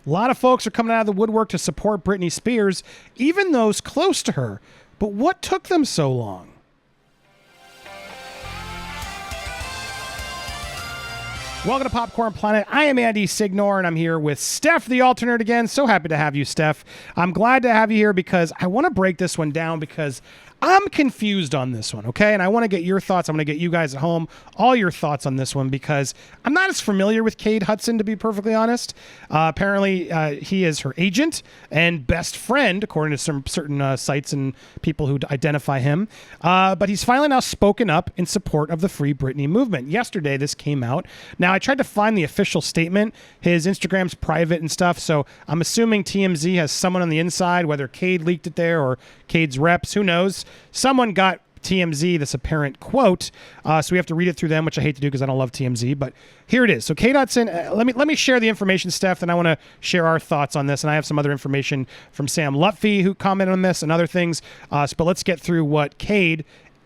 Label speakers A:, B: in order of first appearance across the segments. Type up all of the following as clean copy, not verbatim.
A: A lot of folks are coming out of the woodwork to support Britney Spears, even those close to her. But what took them so long? Welcome to Popcorn Planet. I am Andy Signor, and I'm here with Steph, the alternate again. So happy to have you, Steph. I'm glad to have you here because I want to break this one down because I'm confused on this one, okay? And I want to get your thoughts. I'm going to get you guys at home all your thoughts on this one because I'm not as familiar with Cade Hudson, to be perfectly honest. Apparently, he is her agent and best friend, according to some certain sites and people who identify him. But he's finally now spoken up in support of the Free Britney movement. Yesterday, this came out. Now, I tried to find the official statement. His Instagram's private and stuff, so I'm assuming TMZ has someone on the inside, whether Cade leaked it there or Cade's reps, who knows? Someone got TMZ this apparent quote, so we have to read it through them, which I hate to do because I don't love TMZ, but here it is. So Cade Hudson, let me share the information, Steph, and I want to share our thoughts on this, and I have some other information from Sam Lutfi who commented on this and other things, but let's get through what Cade,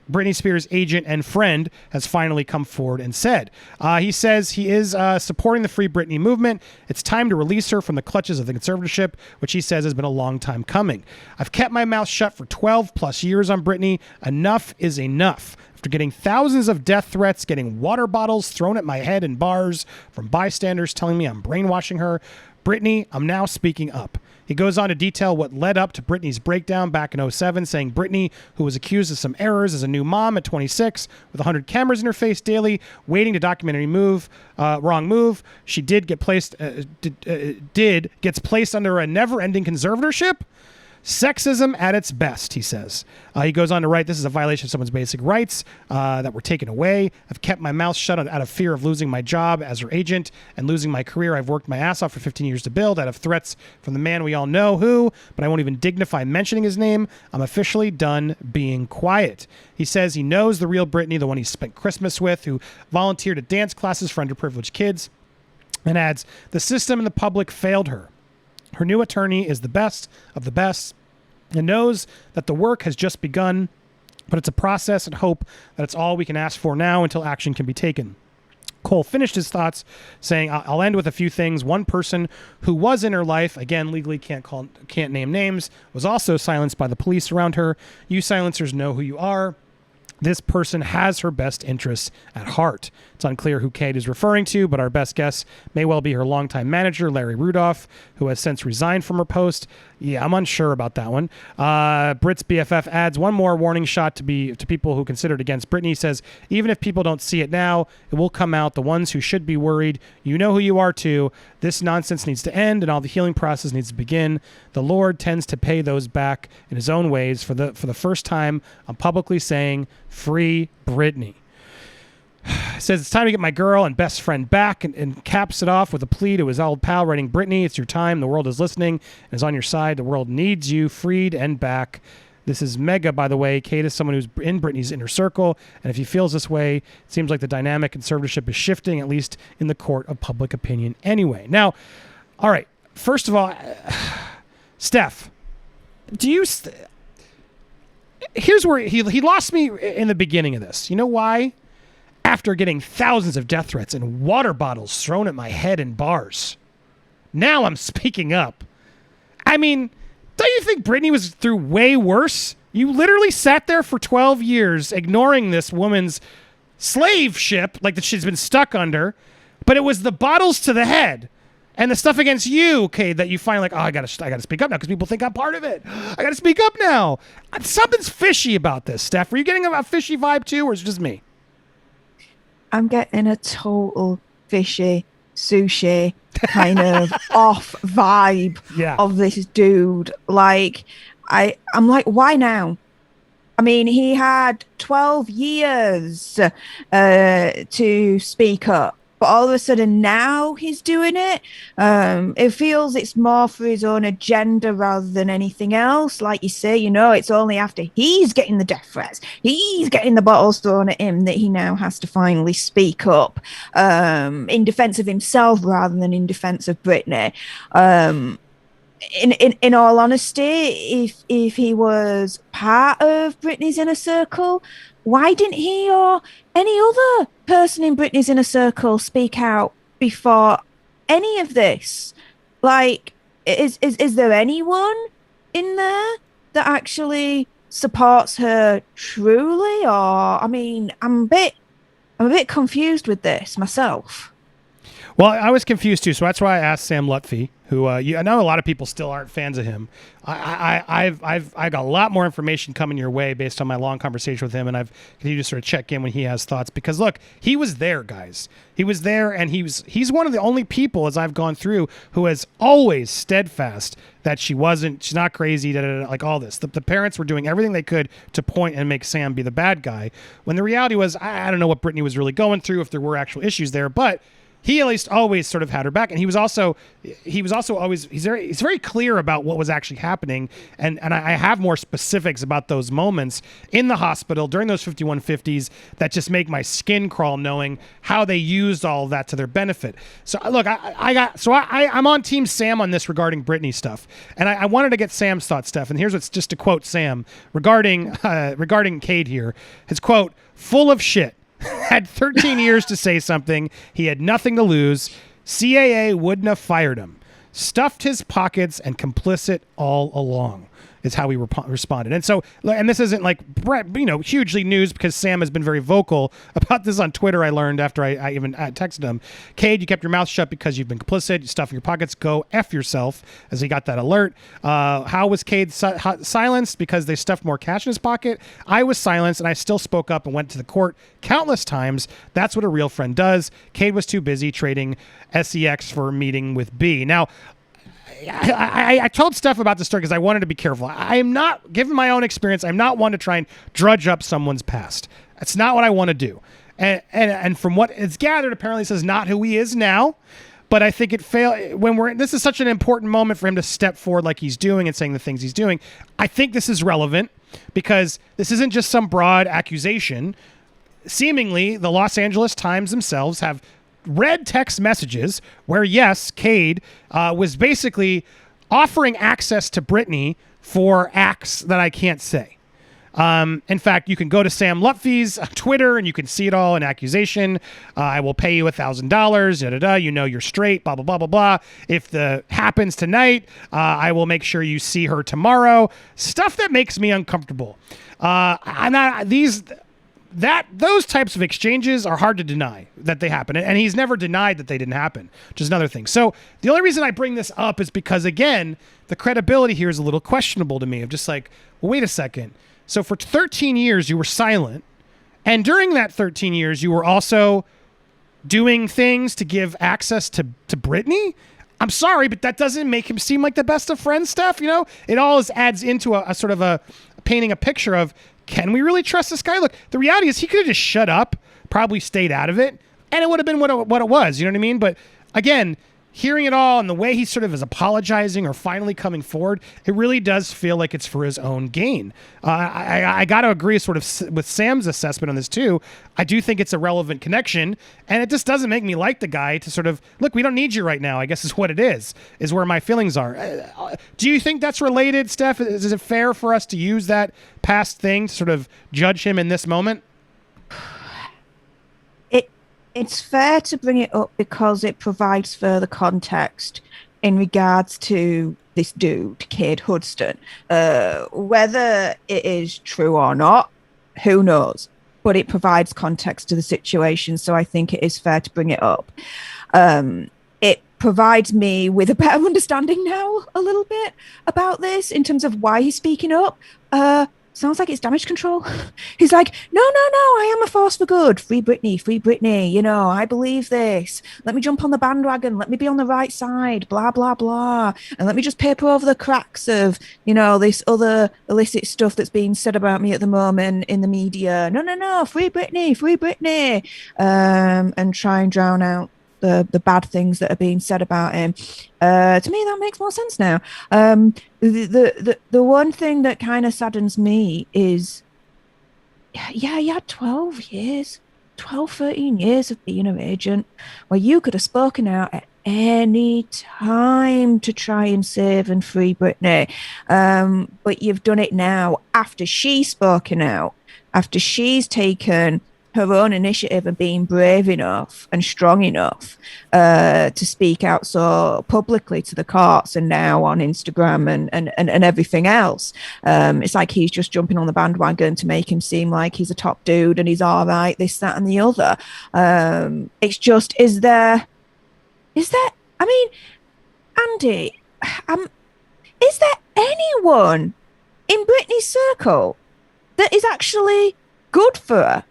A: Britney Spears' agent and friend, has finally come forward and said. He says he is supporting the Free Britney movement. It's time to release her from the clutches of the conservatorship, which he says has been a long time coming. I've kept my mouth shut for 12 plus years on Britney. Enough is enough. After getting thousands of death threats, getting water bottles thrown at my head in bars from bystanders telling me I'm brainwashing her, Britney, I'm now speaking up. He goes on to detail what led up to Britney's breakdown back in 2007, saying Britney, who was accused of some errors as a new mom at 26, with 100 cameras in her face daily, waiting to document any wrong move, she gets placed under a never-ending conservatorship. Sexism at its best, he says. He goes on to write, this is a violation of someone's basic rights that were taken away. I've kept my mouth shut out of fear of losing my job as her agent and losing my career I've worked my ass off for 15 years to build, out of threats from the man we all know who, but I won't even dignify mentioning his name. I'm officially done being quiet. He says he knows the real Britney, the one he spent Christmas with, who volunteered at dance classes for underprivileged kids, and adds, the system and the public failed her. Her new attorney is the best of the best and knows that the work has just begun, but it's a process and hope that it's all we can ask for now until action can be taken. Cole finished his thoughts saying, I'll end with a few things. One person who was in her life, again, legally can't name names, was also silenced by the police around her. You silencers know who you are. This person has her best interests at heart. It's unclear who Cade is referring to, but our best guess may well be her longtime manager, Larry Rudolph, who has since resigned from her post. Yeah, I'm unsure about that one. Brit's BFF adds one more warning shot to people who considered against Britney. He says, even if people don't see it now, it will come out. The ones who should be worried, you know who you are too. This nonsense needs to end, and all the healing process needs to begin. The Lord tends to pay those back in his own ways. For the first time, I'm publicly saying, free Britney. Says it's time to get my girl and best friend back, and caps it off with a plea to his old pal writing, Britney, it's your time. The world is listening and is on your side. The world needs you freed and back. This is mega, by the way. Cade is someone who's in Britney's inner circle, and if he feels this way, it seems like the dynamic conservatorship is shifting, at least in the court of public opinion anyway. Now, all right, first of all, Steph, here's where he lost me in the beginning of this. You know why? After getting thousands of death threats and water bottles thrown at my head in bars. Now I'm speaking up. I mean, don't you think Britney was through way worse? You literally sat there for 12 years ignoring this woman's slave ship, like that she's been stuck under, but it was the bottles to the head and the stuff against you, Cade, that you find like, oh, I gotta speak up now because people think I'm part of it. I gotta speak up now. Something's fishy about this, Steph. Are you getting a fishy vibe too, or is it just me?
B: I'm getting a total fishy sushi kind of off vibe of this dude. Like, I'm like, why now? I mean, he had 12 years to speak up, but all of a sudden now he's doing it. It feels it's more for his own agenda rather than anything else. Like you say, it's only after he's getting the death threats, he's getting the bottles thrown at him, that he now has to finally speak up in defense of himself rather than in defense of Britney. In all honesty, if he was part of Britney's inner circle, why didn't he or any other person in Britney's inner circle speak out before any of this? Like, is there anyone in there that actually supports her truly? Or, I mean, I'm a bit confused with this myself.
A: Well, I was confused too, so that's why I asked Sam Lutfi, who I know a lot of people still aren't fans of him. I've got a lot more information coming your way based on my long conversation with him, and I've continued to sort of check in when he has thoughts, because look, he was there, guys. He was there, and he's one of the only people, as I've gone through, who has always steadfast that she's not crazy, like all this. The parents were doing everything they could to point and make Sam be the bad guy, when the reality was, I don't know what Britney was really going through, if there were actual issues there, but he at least always sort of had her back, and he was also always he's very clear about what was actually happening, and I have more specifics about those moments in the hospital during those 5150s that just make my skin crawl, knowing how they used all of that to their benefit. So look, I'm on Team Sam on this regarding Britney stuff, and I wanted to get Sam's thoughts, Steph, and here's what's just to quote Sam regarding Cade here. His quote: "Full of shit. Had 13 years to say something. He had nothing to lose. CAA wouldn't have fired him. Stuffed his pockets and complicit all along," is how he responded. And so, and this isn't like, hugely news, because Sam has been very vocal about this on Twitter. I learned after I even texted him, "Cade, you kept your mouth shut because you've been complicit. You stuff in your pockets. Go F yourself," as he got that alert. How was Cade silenced? Because they stuffed more cash in his pocket. I was silenced, and I still spoke up and went to the court countless times. That's what a real friend does. Cade was too busy trading SEX for a meeting with B. Now, I told Steph about this story because I wanted to be careful. I am not, given my own experience, I'm not one to try and drudge up someone's past. That's not what I want to do. And from what is gathered, apparently this is not who he is now. But I think it failed when this is such an important moment for him to step forward like he's doing and saying the things he's doing. I think this is relevant because this isn't just some broad accusation. Seemingly, the Los Angeles Times themselves have read text messages where, yes, Cade was basically offering access to Britney for acts that I can't say. In fact, you can go to Sam Lutfi's Twitter and you can see it all in accusation. "I will pay you $1,000, you know you're straight, blah, blah, blah, blah, blah. If the happens tonight, I will make sure you see her tomorrow." Stuff that makes me uncomfortable. Those types of exchanges are hard to deny that they happen. And he's never denied that they didn't happen, which is another thing. So the only reason I bring this up is because, again, the credibility here is a little questionable to me, of just like, well, wait a second. So for 13 years, you were silent. And during that 13 years, you were also doing things to give access to Britney? I'm sorry, but that doesn't make him seem like the best of friends, Steph. It all adds into a sort of a painting a picture of, can we really trust this guy? Look, the reality is he could have just shut up, probably stayed out of it, and it would have been what it was. You know what I mean? But again, hearing it all and the way he sort of is apologizing or finally coming forward, it really does feel like it's for his own gain. I got to agree sort of with Sam's assessment on this too. I do think it's a relevant connection, and it just doesn't make me like the guy to sort of, look, we don't need you right now, I guess is what it is where my feelings are. Do you think that's related, Steph? Is it fair for us to use that past thing to sort of judge him in this moment?
B: It's fair to bring it up because it provides further context in regards to this dude, Cade Hudson. Whether it is true or not, who knows? But it provides context to the situation, so I think it is fair to bring it up. It provides me with a better understanding now, a little bit, about this in terms of why he's speaking up. Sounds like it's damage control. He's like, no, I am a force for good. Free Britney. I believe this. Let me jump on the bandwagon. Let me be on the right side. Blah, blah, blah. And let me just paper over the cracks of, this other illicit stuff that's being said about me at the moment in the media. No. Free Britney. And try and drown out the bad things that are being said about him. To me, that makes more sense now. The one thing that kind of saddens me is, he had 13 years of being an agent where you could have spoken out at any time to try and save and free Britney. But you've done it now after she's spoken out, after she's taken her own initiative and being brave enough and strong enough to speak out so publicly to the courts and now on Instagram and everything else. It's like he's just jumping on the bandwagon to make him seem like he's a top dude and he's all right, this, that, and the other. It's just, is there, I mean, Andy, is there anyone in Britney's circle that is actually good for her?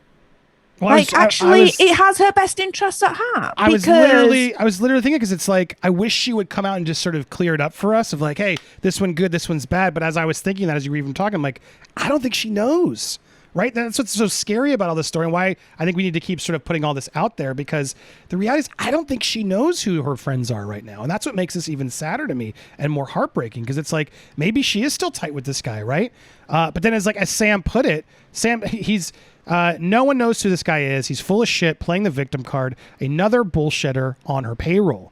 B: Well, it has her best interests at heart.
A: I was literally thinking, because it's like, I wish she would come out and just sort of clear it up for us of like, hey, this one good, this one's bad. But as I was thinking that, as you were even talking, I'm like, I don't think she knows. Right? That's what's so scary about all this story, and why I think we need to keep sort of putting all this out there, because the reality is I don't think she knows who her friends are right now. And that's what makes this even sadder to me and more heartbreaking, because it's like, maybe she is still tight with this guy, right? But then as Sam put it, he's no one knows who this guy is. He's full of shit, playing the victim card, another bullshitter on her payroll.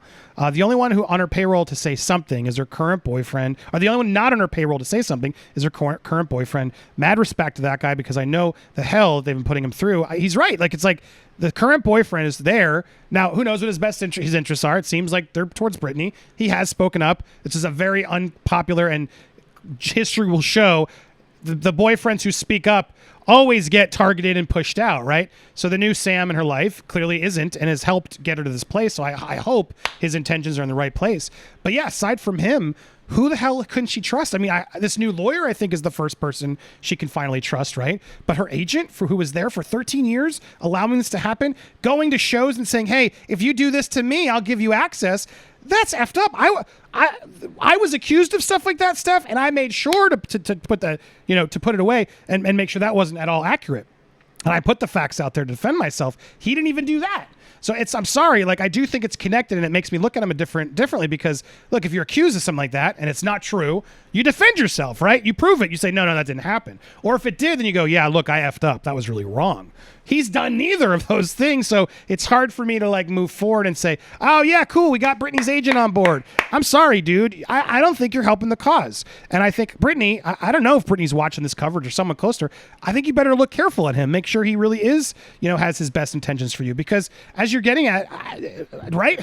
A: The only one who on her payroll to say something is her current boyfriend, or the only one not on her payroll to say something is her current boyfriend. Mad respect to that guy, because I know the hell they've been putting him through. He's right. Like, it's like the current boyfriend is there. Now, who knows what his interests are? It seems like they're towards Britney. He has spoken up. This is a very unpopular, and history will show the boyfriends who speak up always get targeted and pushed out, right? So the new Sam in her life clearly isn't, and has helped get her to this place. So I hope his intentions are in the right place. But yeah, aside from him, who the hell couldn't she trust? I mean, this new lawyer, I think, is the first person she can finally trust, right? But her agent, who was there for 13 years, allowing this to happen, going to shows and saying, hey, if you do this to me, I'll give you access. That's effed up. I was accused of stuff like that, Steph, and I made sure to put to put it away and make sure that wasn't at all accurate. And I put the facts out there to defend myself. He didn't even do that. So I'm sorry, like, I do think it's connected, and it makes me look at him differently, because look, if you're accused of something like that and it's not true, you defend yourself, right? You prove it. You say, no, that didn't happen. Or if it did, then you go, yeah, look, I effed up. That was really wrong. He's done neither of those things, so it's hard for me to like move forward and say, oh yeah, cool, we got Britney's agent on board. I'm sorry, dude. I don't think you're helping the cause. And I think Britney, I don't know if Britney's watching this coverage or someone close to her. I think you better look careful at him. Make sure he really is, has his best intentions for you. Because as you're getting at, right,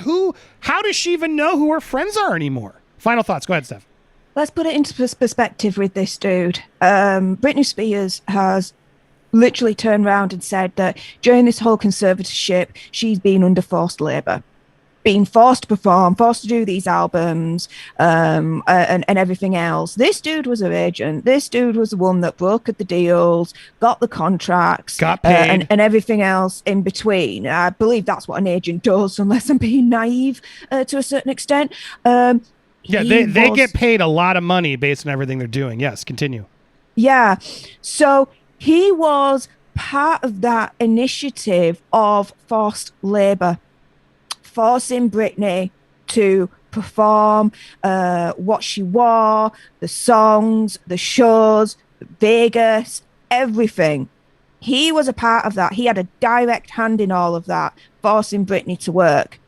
A: how does she even know who her friends are anymore? Final thoughts. Go ahead, Steph.
B: Let's put it into perspective with this dude. Britney Spears has literally turned around and said that during this whole conservatorship, she's been under forced labor, being forced to perform, forced to do these albums, and everything else. This dude was her agent. This dude was the one that brokered the deals, got the contracts,
A: got paid,
B: and everything else in between. I believe that's what an agent does, unless I'm being naive to a certain extent.
A: Yeah, they get paid a lot of money based on everything they're doing. Yes, continue.
B: Yeah, so he was part of that initiative of forced labor, forcing Britney to perform what she wore, the songs, the shows, Vegas, everything. He was a part of that. He had a direct hand in all of that, forcing Britney to work.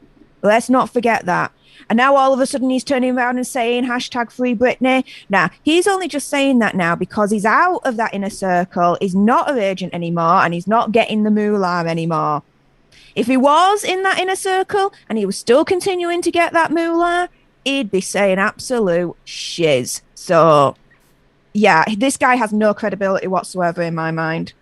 B: Let's not forget that. And now all of a sudden he's turning around and saying hashtag free Britney. Now, he's only just saying that now because he's out of that inner circle. He's not her agent anymore, and he's not getting the moolah anymore. If he was in that inner circle and he was still continuing to get that moolah, he'd be saying absolute shiz. So, yeah, this guy has no credibility whatsoever in my mind.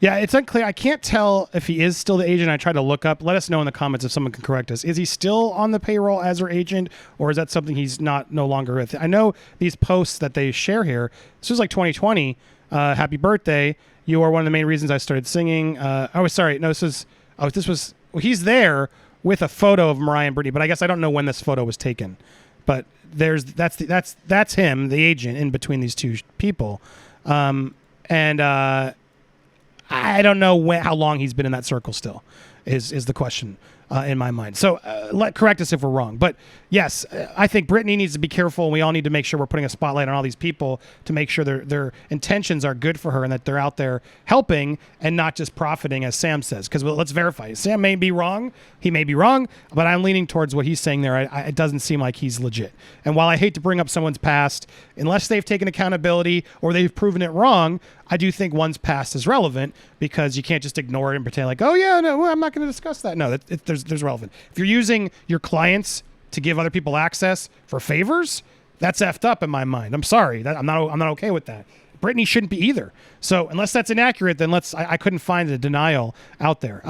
A: Yeah, it's unclear. I can't tell if he is still the agent. I tried to look up. Let us know in the comments if someone can correct us. Is he still on the payroll as her agent, or is that something he's no longer with? I know these posts that they share here. This was like 2020. Happy birthday. You are one of the main reasons I started singing. He's there with a photo of Mariah and Britney, but I guess I don't know when this photo was taken. But that's him, the agent, in between these two people. I don't know how long he's been in that circle still, is the question. in my mind. So correct us if we're wrong. But yes, I think Britney needs to be careful, and we all need to make sure we're putting a spotlight on all these people to make sure their intentions are good for her and that they're out there helping and not just profiting, as Sam says. Because let's verify. Sam may be wrong. He may be wrong, but I'm leaning towards what he's saying there. It doesn't seem like he's legit. And while I hate to bring up someone's past, unless they've taken accountability or they've proven it wrong, I do think one's past is relevant because you can't just ignore it and pretend like, oh yeah, no, I'm not going to discuss that. No, there's relevant. If you're using your clients to give other people access for favors, that's effed up in my mind. I'm sorry, I'm not okay with that. Britney shouldn't be either. So unless that's inaccurate, then I couldn't find a denial out there.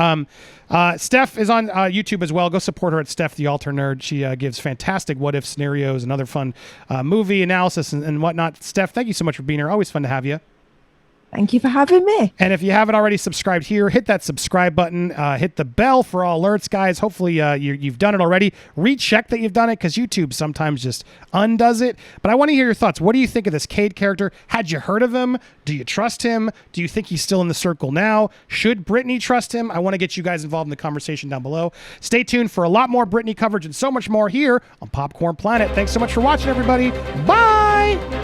A: Steph is on YouTube as well. Go support her at Steph the Alter Nerd. She gives fantastic what if scenarios and other fun movie analysis and whatnot. Steph, thank you so much for being here. Always fun to have you.
B: Thank you for having me.
A: And if you haven't already subscribed here, hit that subscribe button. Hit the bell for all alerts, guys. Hopefully you've done it already. Recheck that you've done it because YouTube sometimes just undoes it. But I want to hear your thoughts. What do you think of this Cade character? Had you heard of him? Do you trust him? Do you think he's still in the circle now? Should Britney trust him? I want to get you guys involved in the conversation down below. Stay tuned for a lot more Britney coverage and so much more here on Popcorn Planet. Thanks so much for watching, everybody. Bye!